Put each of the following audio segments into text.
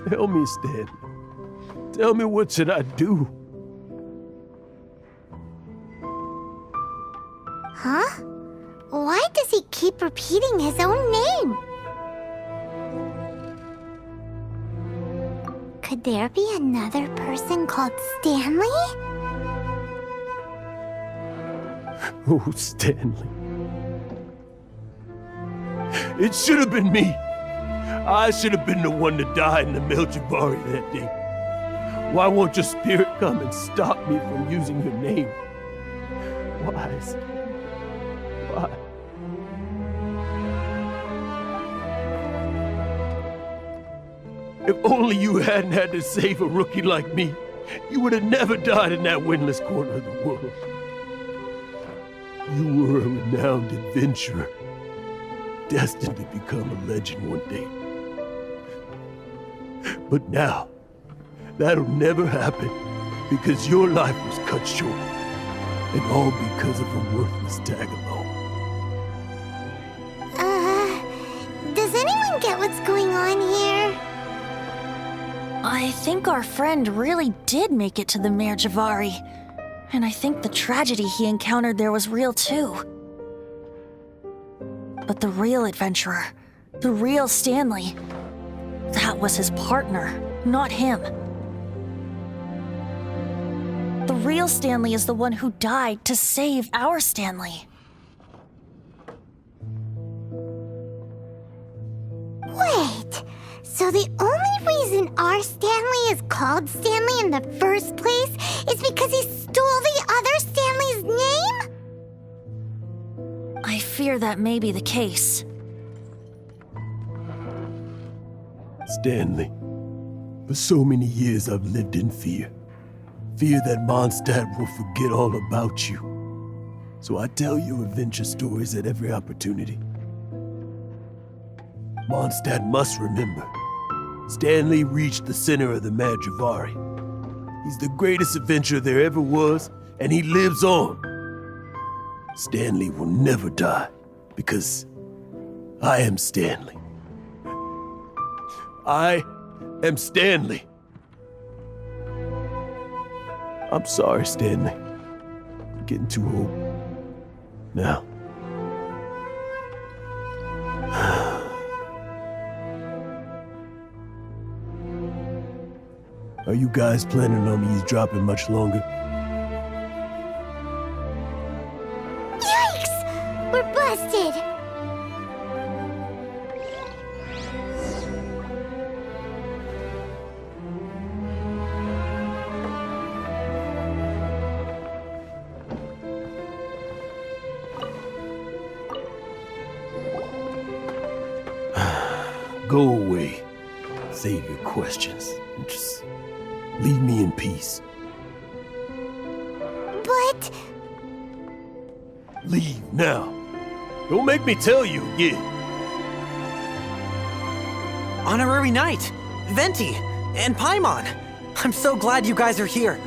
Tell me, Stanley. Tell me, what should I do? Huh? Why does he keep repeating his own name? Could there be another person called Stanley? Oh, Stanley. It should have been me. I should have been the one to die in the Melchivari that day. Why won't your spirit come and stop me from using your name? Why, Stanley? Why? If only you hadn't had to save a rookie like me, you would have never died in that windless corner of the world. You were a renowned adventurer, destined to become a legend one day. But now, that'll never happen, because your life was cut short, and all because of a worthless tag-along. Does anyone get what's going on here? I think our friend really did make it to the Melchivari. And I think the tragedy he encountered there was real too. But the real adventurer, the real Stanley, that was his partner, not him. The real Stanley is the one who died to save our Stanley. Wait, so the only reason our Stanley is called Stanley in the first place is because he stole the other Stanley's name? I fear that may be the case. Stanley, for so many years I've lived in fear. Fear that Mondstadt will forget all about you. So I tell your adventure stories at every opportunity. Mondstadt must remember. Stanley reached the center of the Melchivari. He's the greatest adventurer there ever was, and he lives on. Stanley will never die, because I am Stanley. I am Stanley. I'm sorry, Stanley. I'm getting too old. Now. Are you guys planning on eavesdropping much longer? Yikes! We're busted! Go away. Save your questions. And just leave me in peace. But... Leave now. Don't make me tell you again. Honorary Knight, Venti, and Paimon. I'm so glad you guys are here.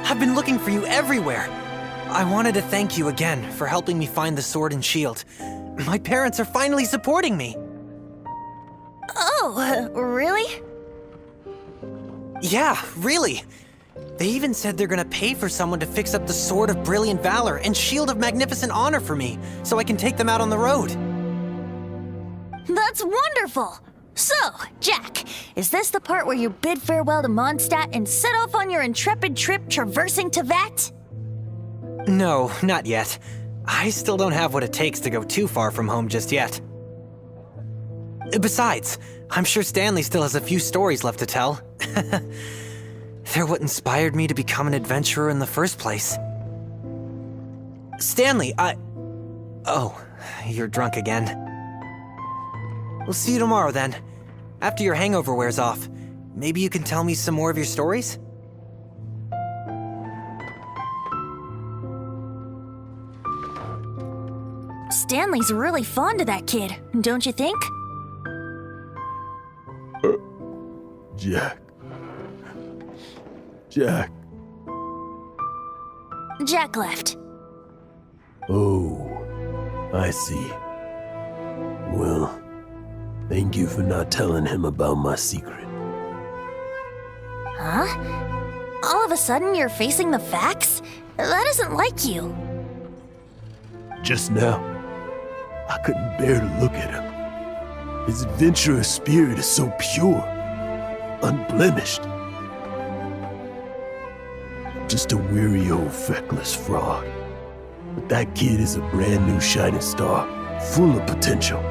I've been looking for you everywhere. I wanted to thank you again for helping me find the sword and shield. My parents are finally supporting me. Oh, really? Yeah, really. They even said they're gonna pay for someone to fix up the Sword of Brilliant Valor and Shield of Magnificent Honor for me, so I can take them out on the road. That's wonderful! So, Jack, is this the part where you bid farewell to Mondstadt and set off on your intrepid trip traversing Tevat? No, not yet. I still don't have what it takes to go too far from home just yet. Besides, I'm sure Stanley still has a few stories left to tell. They're what inspired me to become an adventurer in the first place. Stanley, Oh, you're drunk again. We'll see you tomorrow then. After your hangover wears off. Maybe you can tell me some more of your stories? Stanley's really fond of that kid, don't you think? Jack. Jack. Jack left. Oh, I see. Well, thank you for not telling him about my secret. Huh? All of a sudden, you're facing the facts? That isn't like you. Just now, I couldn't bear to look at him. His adventurous spirit is so pure, unblemished. Just a weary old feckless fraud. But that kid is a brand new shining star, full of potential.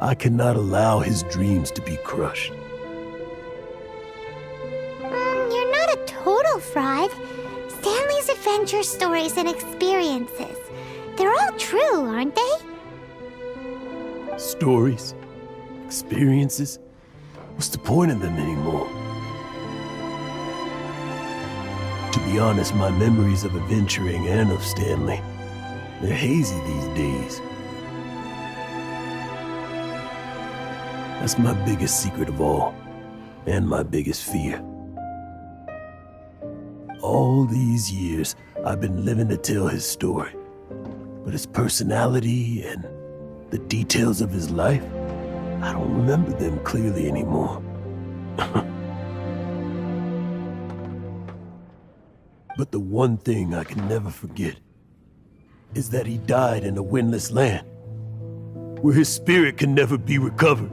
I cannot allow his dreams to be crushed. You're not a total fraud. Stanley's adventure stories and experiences, they're all true, aren't they? Stories? Experiences? What's the point of them anymore? To be honest, my memories of adventuring and of Stanley, they're hazy these days. That's my biggest secret of all, and my biggest fear. All these years, I've been living to tell his story, but his personality and the details of his life, I don't remember them clearly anymore. But the one thing I can never forget is that he died in a windless land, where his spirit can never be recovered.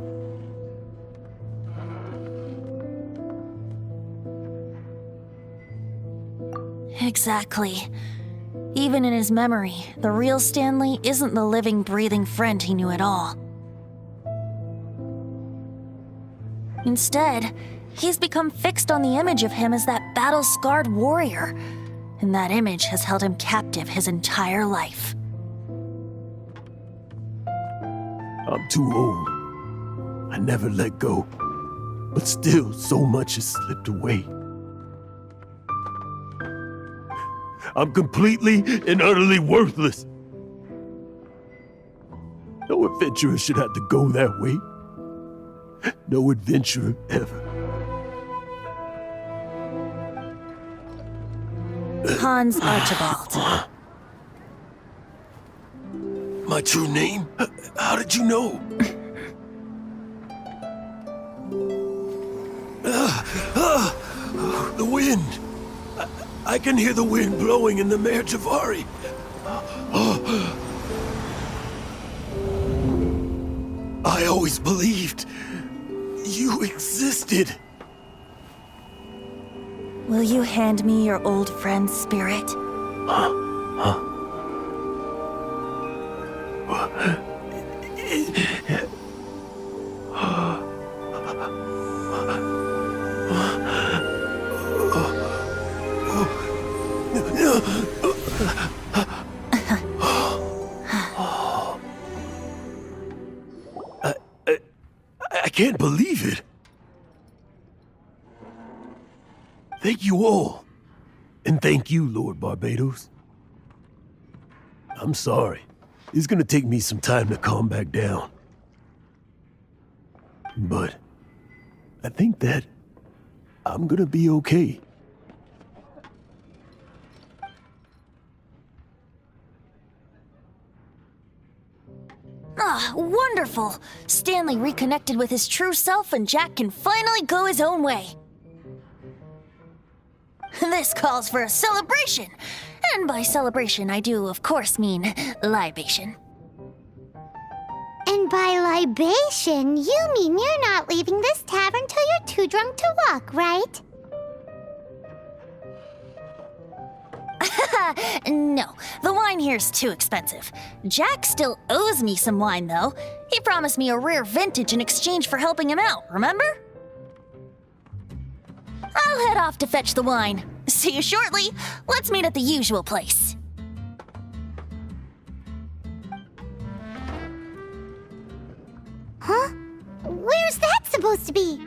Exactly. Even in his memory, the real Stanley isn't the living, breathing friend he knew at all. Instead, he's become fixed on the image of him as that battle-scarred warrior, and that image has held him captive his entire life. I'm too old. I never let go, but still so much has slipped away. I'm completely and utterly worthless. No adventurer should have to go that way. No adventurer ever. Hans Archibald. My true name? How did you know? The wind. I can hear the wind blowing in the Mare Javari. I always believed you existed. Will you hand me your old friend's spirit? I can't believe it. Thank you all. And thank you, Lord Barbados. I'm sorry. It's gonna take me some time to calm back down. But I think that I'm gonna be okay. Ah, wonderful! Stanley reconnected with his true self and Jack can finally go his own way. This calls for a celebration. And by celebration, I do, of course, mean libation. And by libation, you mean you're not leaving this tavern till you're too drunk to walk, right? No, the wine here's too expensive. Jack still owes me some wine, though. He promised me a rare vintage in exchange for helping him out, remember? I'll head off to fetch the wine. See you shortly. Let's meet at the usual place. Huh? Where's that supposed to be?